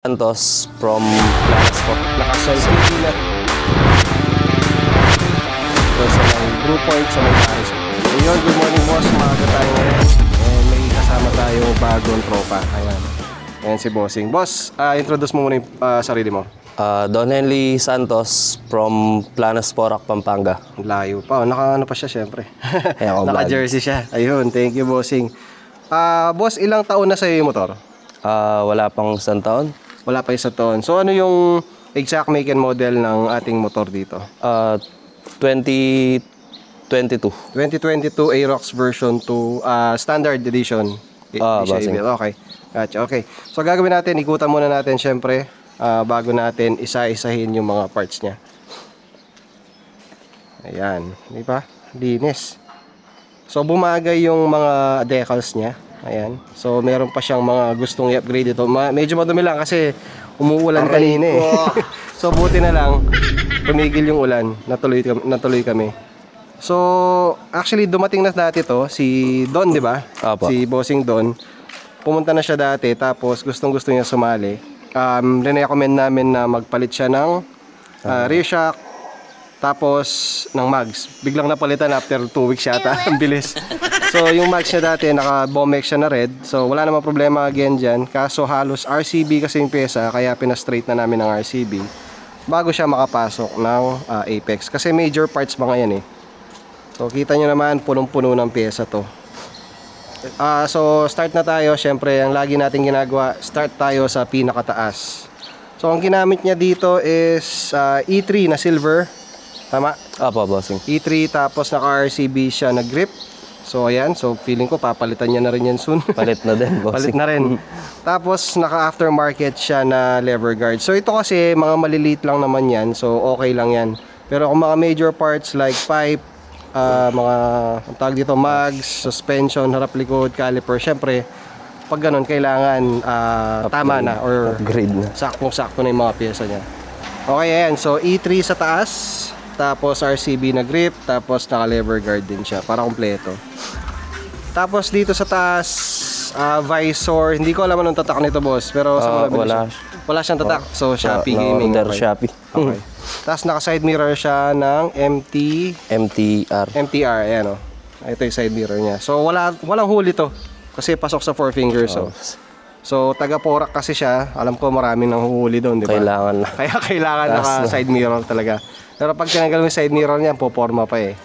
Santos from Blackspot. Naka-selfie na. So, sa may Blue Point sa may Paris. Ayun, good morning boss. Maaga tayo ngayon. And may kasama tayong bagong tropa. Ayan. Ayan si Bossing. Boss, introduce mo muna yung sarili mo. Don Henry Santos from Planas Porac, Pampanga. Layo pa. Naka-ano pa siya syempre. Naka-jersey siya. Ayun, thank you Bossing. Boss, ilang taon na sa'yo yung motor? Wala pang isang taon. Wala pa isang taon. So ano yung exact make and model ng ating motor dito? 2022. 2022 Aerox version 2 standard edition. Basing. Okay. Gotcha. Okay. So gagawin natin, ikutan muna natin syempre bago natin isa-isahin yung mga parts niya. Ayan, di ba? Linis. So bumagay yung mga decals niya. Ayan. So meron pa siyang mga gustong i-upgrade ito. Medyo madumi lang kasi umuulan kanina eh. So buti na lang tumigil yung ulan. Natuloy kami. So actually dumating na dati to si Don, di ba? Si Bossing Don. Pumunta na siya dati tapos gustong-gusto niya sumali. Recommend namin na magpalit siya ng rear shock tapos ng mags. Biglang napalitan after 2 weeks yata. Ang bilis. So yung mags niya dati naka-Bomex siya na red. So wala namang problema again dyan. Kaso halos RCB kasi yung pyesa, kaya pina-straight na namin ng RCB bago siya makapasok ng Apex. Kasi major parts mga yan eh. So kita nyo naman, punong-puno ng pyesa to. So start na tayo. Syempre ang lagi natin ginagawa, start tayo sa pinakataas. So ang ginamit niya dito is E3 na silver. Tama? Bossing. E3 tapos naka-RCB siya na grip. So ayan, so feeling ko papalitan niya na rin yan soon. Palit na din, Bossing. Palit na rin. Tapos naka-aftermarket siya na lever guard. So ito kasi mga maliliit lang naman yan. So okay lang yan. Pero kung mga major parts like pipe, mga ang tawag dito, mags, suspension, harap likod, caliper, syempre pag ganun kailangan tama na or upgrade na. Saktong-sakto na yung mga pyesa niya. Okay, ayan. So E3 sa taas, tapos RCB na grip, tapos naka lever guard din siya para kumpleto. Tapos dito sa taas, visor, hindi ko alam anong tatak nito boss, pero sa mga wala siyang tatak. So Shopee Gaming. Shopee. Okay. Tapos naka side mirror siya ng MTR, ayan o. Ito yung side mirror niya. So walang huli to kasi pasok sa 4 fingers. So taga Porac kasi siya, alam ko maraming nang huhuli doon, di ba? Kailangan na. Kaya kailangan naka side mirror talaga. Pero pag tinanggal mo yung side mirror niya, poporma pa eh.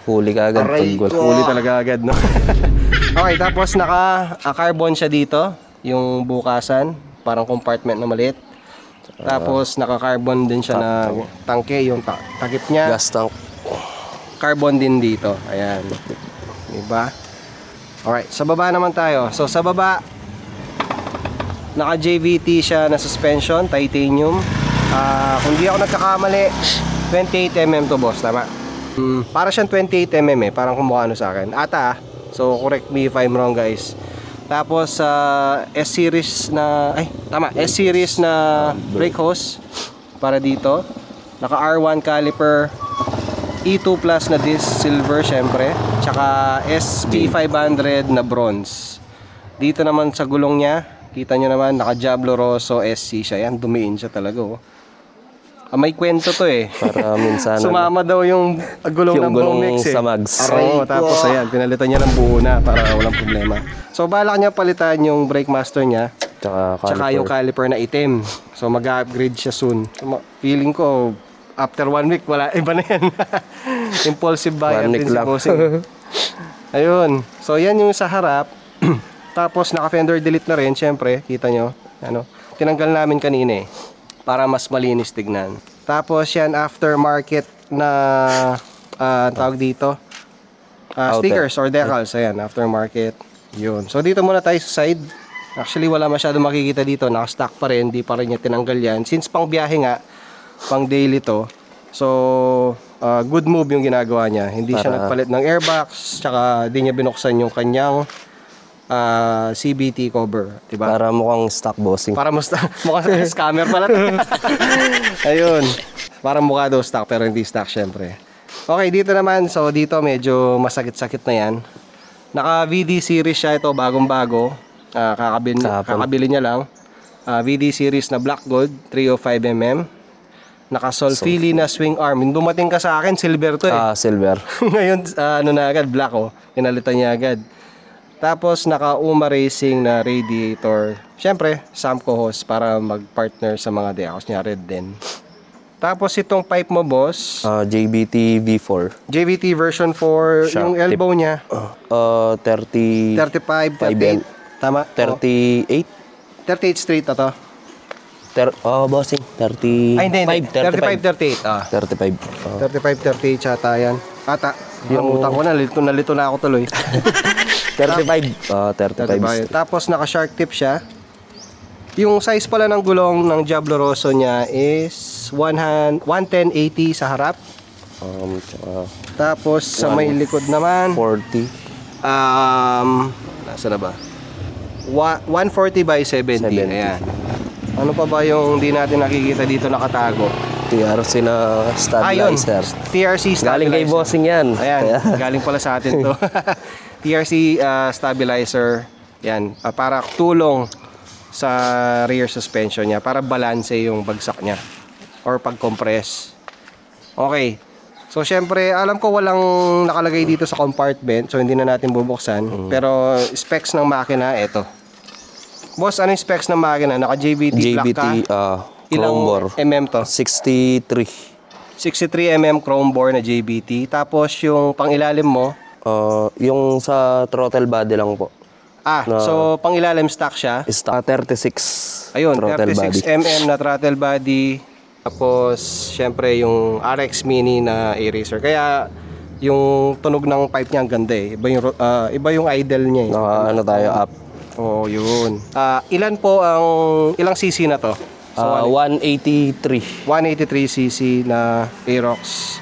Huli ka agad. Huli talaga agad, no? Okay, tapos naka carbon siya dito, yung bukasan, parang compartment na maliit. Tapos naka carbon din siya na tangke, yung takip niya. Gas tank. Carbon din dito, ayan. Diba? Alright, sa baba naman tayo. So sa baba, naka JVT siya na suspension, titanium. Kung di ako nagkakamali, 28mm to boss, tama? Para siyang 28mm eh, parang kumukha ano sa akin. So correct me if I'm wrong guys. Tapos S-series na, S-series na brake hose para dito. Naka R1 caliper, E2 plus na disc silver syempre, tsaka SP500 na bronze. Dito naman sa gulong niya, kita nyo naman, naka Diablo Rosso SC siya. Yan, dumiin siya talaga oh. May kwento to eh. Para minsan sumama daw yung gulong ng Bomex eh. Sa mags. Tapos ayan, pinalitan niya ng buo na para walang problema. So balak niya palitan yung brake master niya, tsaka yung caliper na itim. So mag-upgrade siya soon. So, feeling ko after 1 week wala, iba na yan. Impulsive buyer din si Bossing. Ayun. So yan yung sa harap. Tapos naka fender delete na rin, syempre, kita nyo. Tinanggal namin kanina eh, para mas malinis tignan. Tapos yan aftermarket na tawag dito, stickers or decals. Ayan, aftermarket. Yun. So dito muna tayo sa side. Actually wala masyadong makikita dito, naka-stock pa rin, di pa rin niya tinanggal yan. Since pang biyahe nga, pang daily to. So good move yung ginagawa niya. Hindi siya nagpalit ng airbox, tsaka di niya binuksan yung kanyang CBT cover, diba? Para mukhang stock bossing. Para mukhang scammer pala. Ayun. Para mukha daw stock pero hindi stock syempre. Okay, dito naman. So dito medyo masakit-sakit na yan. Naka VD series siya ito, bagong-bago. Kakabili niya lang. VD series na black gold, 305mm. Naka-Solfili na swing arm. Yung dumating ka sa akin, silver to eh. Silver. Ngayon, ano na agad, black oh. Pinalitan niya agad. Tapos, naka-Uma Racing na radiator. Siyempre, Samco hose para mag-partner sa mga decals niya, red din. Tapos, itong pipe mo, boss. JBT V4. JVT version 4, Sharp yung elbow niya. 30... 35, 38. Tama? 38? 38 straight na to. Bossing. 35. Ay, hindi. 35, 38. 35. 35, 38 chata yan. Ata. Namutan ko na. Nalito na ako tuloy. 35. 35. Tapos naka-shark tip siya. Yung size pala ng gulong ng Diablo Rosso niya is 110/80 sa harap. Tsaka Tapos sa may likod naman 40. nasa na ba? 140/70. Ayan. Ano pa ba yung hindi natin nakikita dito nakatago? TRC na stabilizer. TRC stabilizer. Galing kay bossing yan. Ayan, galing pala sa atin to. TRC stabilizer. Yan, para tulong sa rear suspension niya, para balance yung bagsak niya or pag-compress. Okay. So, syempre, alam ko walang nakalagay dito sa compartment, so hindi na natin bubuksan. Pero, specs ng makina, eto. Boss, ano yung specs ng makina? Naka-JBT black ka? Ilang Chrome bore. mm to? 63. 63mm chrome bore na JBT. Tapos, yung pangilalim mo? Yung sa throttle body lang po. So pangilalim stock siya? Stock 36. Ayun, throttle 36mm na throttle body. Tapos, syempre, yung RX Mini na A-Racer. Kaya, yung tunog ng pipe niya ang ganda eh. Iba yung idle niya eh. Ano tayo, up. Oo, yun. Ilang cc na to? 183. 183cc na Aerox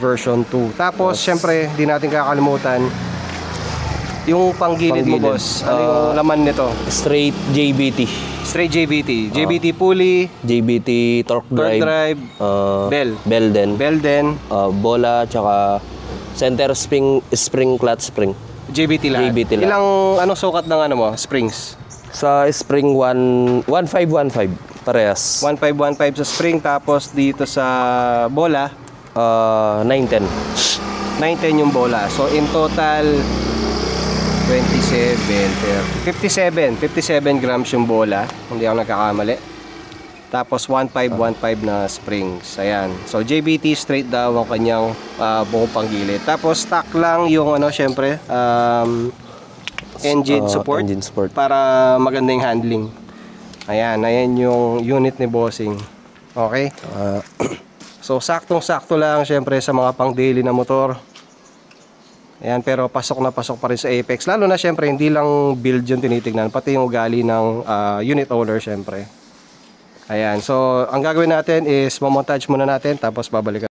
version 2. Tapos, syempre, di natin kakalimutan, yung panggilid mo, boss. Ano yung laman nito? Straight JBT. Straight JBT. JBT pulley. JBT torque drive. Bell. Bell din. Bell din. Bola, tsaka center spring clutch spring. JBT lahat. JBT lahat. Anong sukat ng ano mo? Springs? Sa spring 1515 parehas. 1515 sa spring. Tapos dito sa bola, 910. 910 yung bola. So in total 57 grams yung bola, hindi ako nagkakamali. Tapos 1515 na springs. Ayan. So JBT straight daw ang kanyang buong panggilid. Tapos stock lang yung syempre engine support para maganda yung handling. Ayan yung unit ni Bossing. Okay? So saktong-sakto lang syempre sa mga pang daily na motor. Ayan, pero pasok na pasok pa rin sa Apex. Lalo na syempre, hindi lang build yung tinitignan, pati yung ugali ng unit owner syempre. Ayan, so ang gagawin natin is mamontage muna natin, tapos babalikan.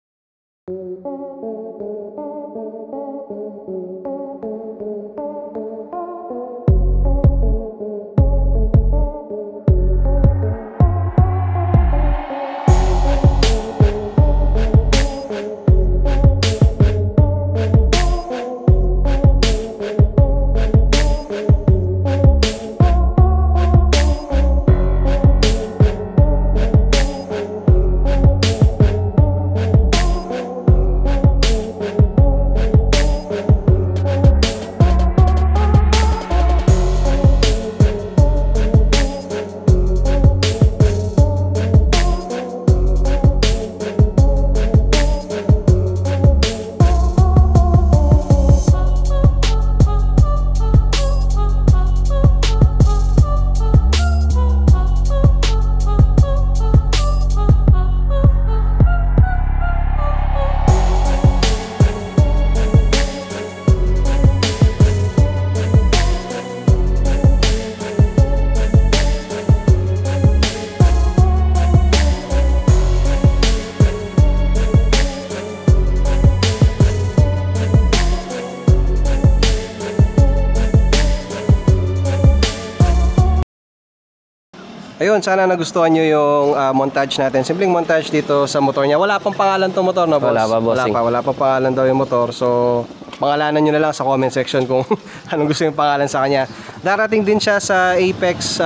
Ayun, sana nagustuhan nyo yung montage natin. Simpleng montage dito sa motor niya. Wala pang pangalan tong motor na, boss? Wala pa, bossing. Wala pa pangalan daw yung motor. So, pangalanan nyo na lang sa comment section kung anong gusto yung pangalan sa kanya. Darating din siya sa Apex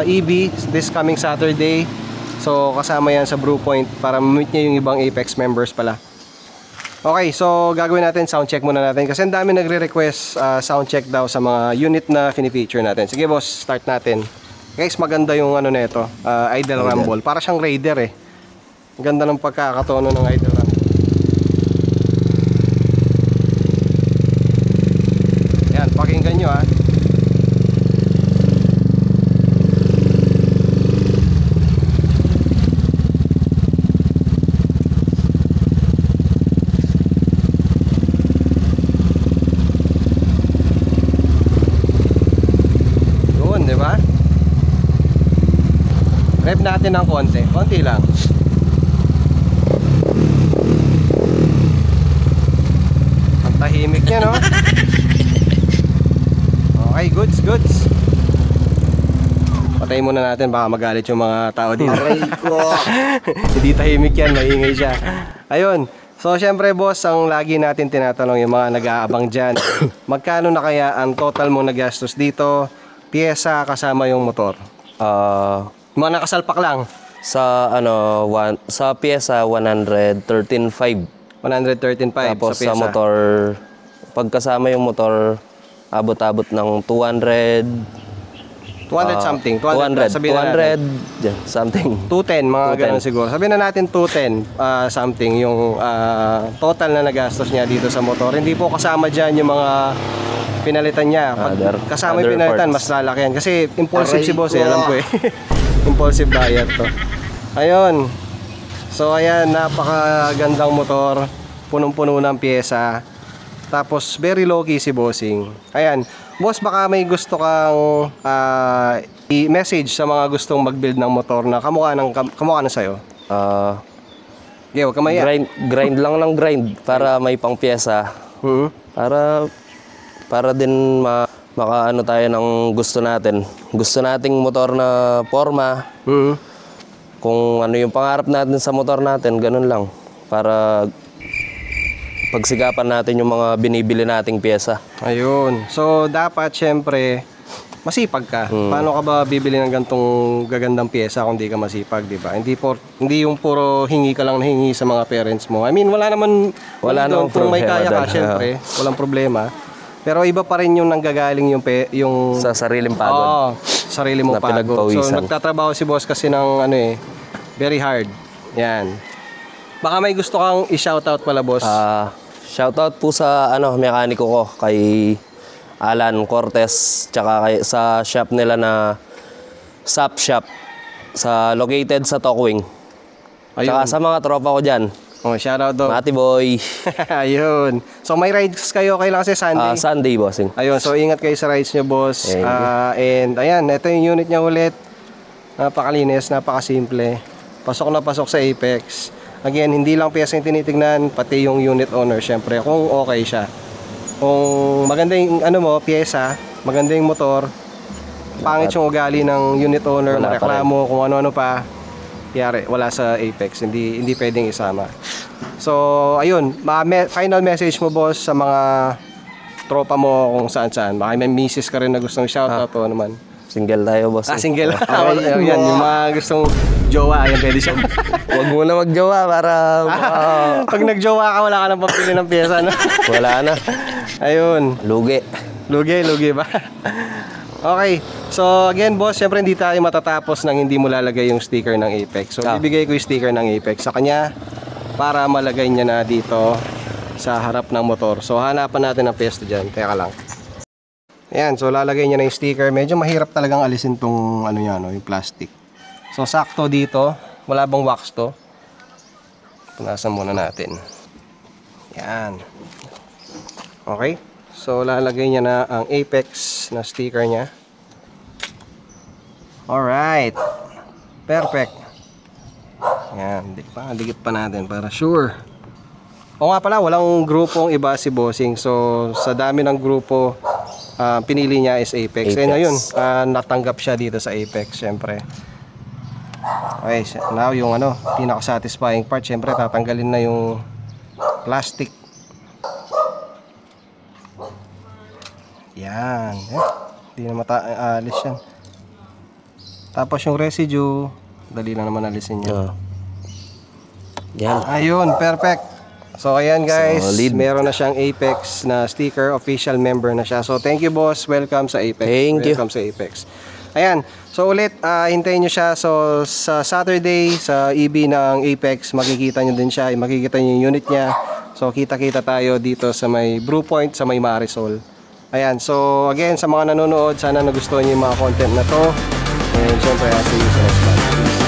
EB this coming Saturday. So kasama yan sa Brew Point para ma-meet niya yung ibang Apex members pala. Okay, so gagawin natin, sound check muna natin kasi ang dami nagre-request sound check daw sa mga unit na fini-feature natin. Sige boss, start natin. Guys, maganda yung ano nito, idle rumble. Para siyang Raider eh. Ang ganda ng pagkakatono ng idle rumble. Yan, pakinggan nyo ha. Yun, di ba? Rev natin ng konti lang. Ang tahimik niya, no? Okay, goods. Patayin muna natin, baka magalit yung mga tao dito. Hindi tahimik yan, maingay siya. Ayun, so syempre boss, ang lagi natin tinatanong yung mga nag-aabang dyan, magkano na kaya ang total mong nagastos dito, pyesa kasama yung motor? Mga nakasalpak lang. Sa pyesa 113.5. 113.5 Tapos sa pyesa. sa motor, pagkasama yung motor, abot-abot ng 200 something. 200 sabihin na natin. 200 yeah, something. 210, mga 210. ganun siguro. Sabihin na natin 210 something yung total na nagastos niya dito sa motor. Hindi po kasama dyan yung mga pinalitan niya. Pag kasama yung pinalitan, mas lalaki yan. Kasi impulsive si boss eh, alam ko eh. Impulsive buyer to. Ayun. So ayan, napakagandang motor. Punong-puno ng pyesa. Tapos very low-key si bossing. Ayan. Boss, baka may gusto kang i-message sa mga gustong mag-build ng motor na kamukha na sa'yo. Yeah, huwag ka maya. Grind lang ng grind para may pang pyesa. Para din makaano tayo ng gusto natin. Gusto nating motor na forma. Kung ano yung pangarap natin sa motor natin, ganun lang. Para pagsikapan natin yung mga binibili nating pyesa. Ayun. So, dapat syempre masipag ka. Paano ka ba bibili ng gantong gagandang pyesa kung di ka masipag, di ba? Hindi yung puro hingi ka lang na hingi sa mga parents mo. I mean, wala naman kung may kaya ka, syempre, walang problema. Pero iba pa rin yung nanggagaling yung sa sariling pagod. Oo, sarili mong pagod. So, nagtatrabaho si boss kasi ng very hard. Yan. Baka may gusto kang i-shoutout pala, boss. Shoutout po sa mekaniko ko kay Alan Cortez tsaka sa shop nila na Sap Shop located sa Tokwing. Tsaka sa mga tropa ko diyan. Oh, shoutout do. Mati boy. Ayun. So may rides kayo kailan kasi Sunday? Sunday, bossing. Ayun, so ingat kayo sa rides niyo, boss. And ayan, ito yung unit niya ulit. Napakalinis, napakasimple. Pasok na pasok sa Apex. Again, hindi lang pyesa yung tinitignan, pati yung unit owner, syempre, kung okay siya. Kung maganda yung pyesa, maganda yung motor, pangit yung ugali ng unit owner, mareklamo, kung ano-ano pa, yari, wala sa Apex, hindi pwedeng isama. So, ayun, final message mo, boss, sa mga tropa mo kung saan-saan. Baka may misis ka rin na gustong shoutout o naman. Single tayo, boss. Single. Yan, yung mga gustong jowa, ayan, pwede siya. Huwag mo na magjowa para... Pag nagjowa ka, wala ka nang pampili ng pyesa, no? Wala na. Ayun. Lugi ba? Okay. So, again, boss, syempre hindi tayo matatapos nang hindi mo lalagay yung sticker ng Apex. So, bibigay ko yung sticker ng Apex sa kanya para malagay niya na dito sa harap ng motor. So, hanapan natin ang pwesto dyan. Teka lang. Ayan, so lalagay niya na yung sticker. Medyo mahirap talagang alisin tong yung plastic. So sakto dito, wala bang wax to? Punasan muna natin. Yan. Okay. So lalagay niya na ang Apex na sticker niya. Alright. Perfect. Yan, dikit pa natin para sure. O nga pala, walang grupong iba si Bossing. So sa dami ng grupo, pinili niya is Apex. And ayun, natanggap siya dito sa Apex, syempre. Okay, now yung pinaka-satisfying part, syempre tatanggalin na yung plastic. Yan. Hindi na alis yan. Tapos yung residue, dali lang naman alisin yan. Yan. Ayun, perfect. So ayan guys, Solid. meron na siyang Apex na sticker, official member na siya. So thank you boss, welcome sa Apex. Thank you. Welcome sa Apex. Ayan, so ulit, hintayin nyo siya. So sa Saturday, sa EB ng Apex, makikita nyo din siya, makikita nyo yung unit niya. So kita-kita tayo dito sa may Brew Point, sa may Marisol. Ayan, so again, sa mga nanonood, sana nagustuhan nyo yung mga content na to. And syempre, see you sa next one. Peace.